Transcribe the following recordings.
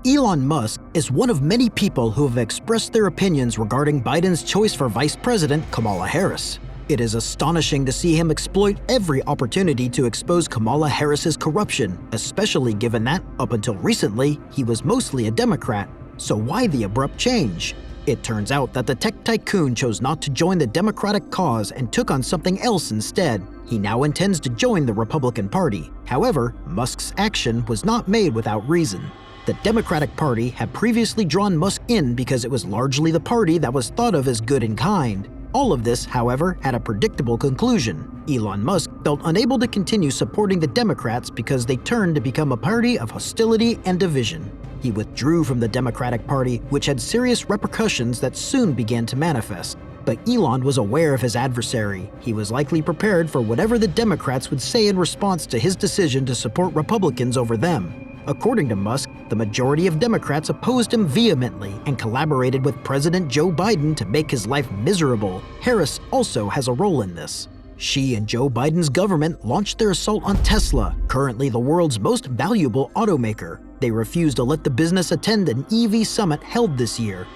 Elon Musk is one of many people who have expressed their opinions regarding Biden's choice for Vice President Kamala Harris. It is astonishing to see him exploit every opportunity to expose Kamala Harris's corruption, especially given that, up until recently, he was mostly a Democrat. So why the abrupt change? It turns out that the tech tycoon chose not to join the Democratic cause and took on something else instead. He now intends to join the Republican Party. However, Musk's action was not made without reason. The Democratic Party had previously drawn Musk in because it was largely the party that was thought of as good and kind. All of this, however, had a predictable conclusion. Elon Musk felt unable to continue supporting the Democrats because they turned to become a party of hostility and division. He withdrew from the Democratic Party, which had serious repercussions that soon began to manifest. But Elon was aware of his adversary. He was likely prepared for whatever the Democrats would say in response to his decision to support Republicans over them. According to Musk, the majority of Democrats opposed him vehemently and collaborated with President Joe Biden to make his life miserable. Harris also has a role in this. She and Joe Biden's government launched their assault on Tesla, currently the world's most valuable automaker. They refused to let the business attend an EV summit held this year.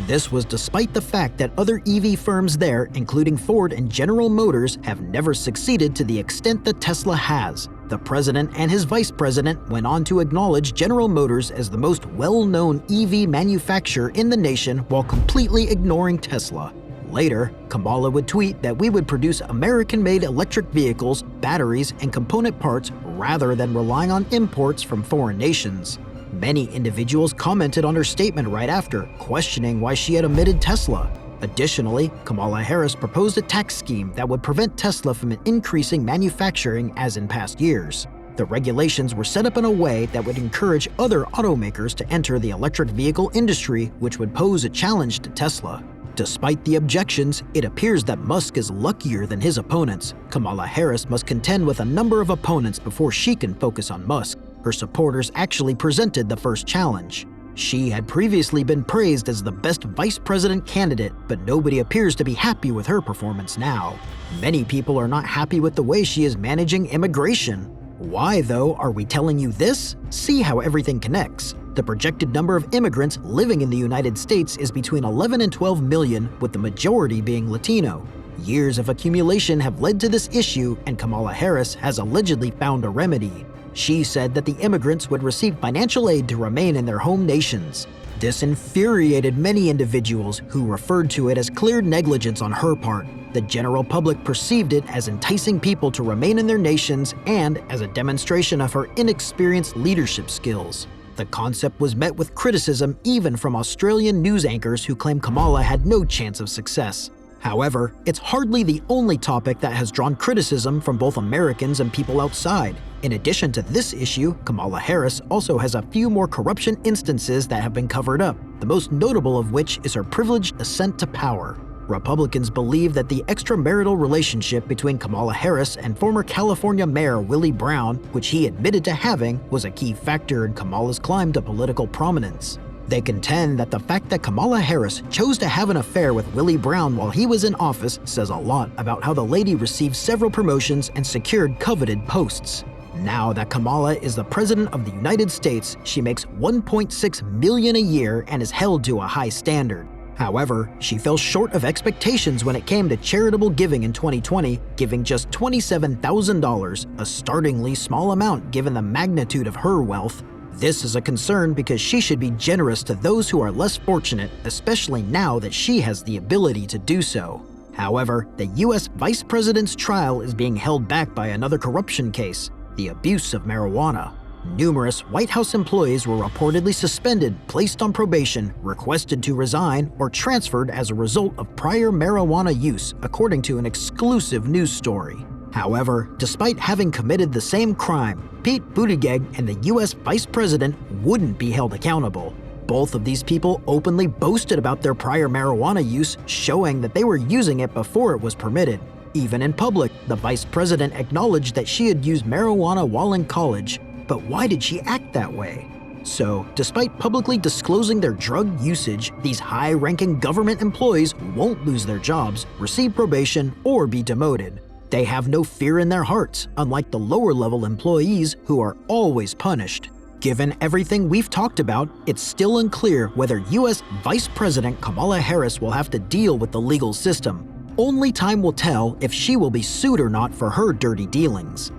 This was despite the fact that other EV firms there, including Ford and General Motors, have never succeeded to the extent that Tesla has. The president and his vice president went on to acknowledge General Motors as the most well-known EV manufacturer in the nation while completely ignoring Tesla. Later, Kamala would tweet that we would produce American-made electric vehicles, batteries, and component parts rather than relying on imports from foreign nations. Many individuals commented on her statement right after, questioning why she had omitted Tesla. Additionally, Kamala Harris proposed a tax scheme that would prevent Tesla from increasing manufacturing as in past years. The regulations were set up in a way that would encourage other automakers to enter the electric vehicle industry, which would pose a challenge to Tesla. Despite the objections, it appears that Musk is luckier than his opponents. Kamala Harris must contend with a number of opponents before she can focus on Musk. Her supporters actually presented the first challenge. She had previously been praised as the best vice president candidate, but nobody appears to be happy with her performance now. Many people are not happy with the way she is managing immigration. Why, though, are we telling you this? See how everything connects. The projected number of immigrants living in the United States is between 11 and 12 million, with the majority being Latino. Years of accumulation have led to this issue, and Kamala Harris has allegedly found a remedy. She said that the immigrants would receive financial aid to remain in their home nations. This infuriated many individuals who referred to it as clear negligence on her part. The general public perceived it as enticing people to remain in their nations and as a demonstration of her inexperienced leadership skills. The concept was met with criticism even from Australian news anchors who claim Kamala had no chance of success. However, it's hardly the only topic that has drawn criticism from both Americans and people outside. In addition to this issue, Kamala Harris also has a few more corruption instances that have been covered up, the most notable of which is her privileged ascent to power. Republicans believe that the extramarital relationship between Kamala Harris and former California Mayor Willie Brown, which he admitted to having, was a key factor in Kamala's climb to political prominence. They contend that the fact that Kamala Harris chose to have an affair with Willie Brown while he was in office says a lot about how the lady received several promotions and secured coveted posts. Now that Kamala is the President of the United States, she makes $1.6 million a year and is held to a high standard. However, she fell short of expectations when it came to charitable giving in 2020, giving just $27,000, a startlingly small amount given the magnitude of her wealth. This is a concern because she should be generous to those who are less fortunate, especially now that she has the ability to do so. However, the U.S. Vice President's trial is being held back by another corruption case, the abuse of marijuana. Numerous White House employees were reportedly suspended, placed on probation, requested to resign, or transferred as a result of prior marijuana use, according to an exclusive news story. However, despite having committed the same crime, Pete Buttigieg and the U.S. Vice President wouldn't be held accountable. Both of these people openly boasted about their prior marijuana use, showing that they were using it before it was permitted. Even in public, the Vice President acknowledged that she had used marijuana while in college. But why did she act that way? So, despite publicly disclosing their drug usage, these high-ranking government employees won't lose their jobs, receive probation, or be demoted. They have no fear in their hearts, unlike the lower-level employees who are always punished. Given everything we've talked about, it's still unclear whether U.S. Vice President Kamala Harris will have to deal with the legal system. Only time will tell if she will be sued or not for her dirty dealings.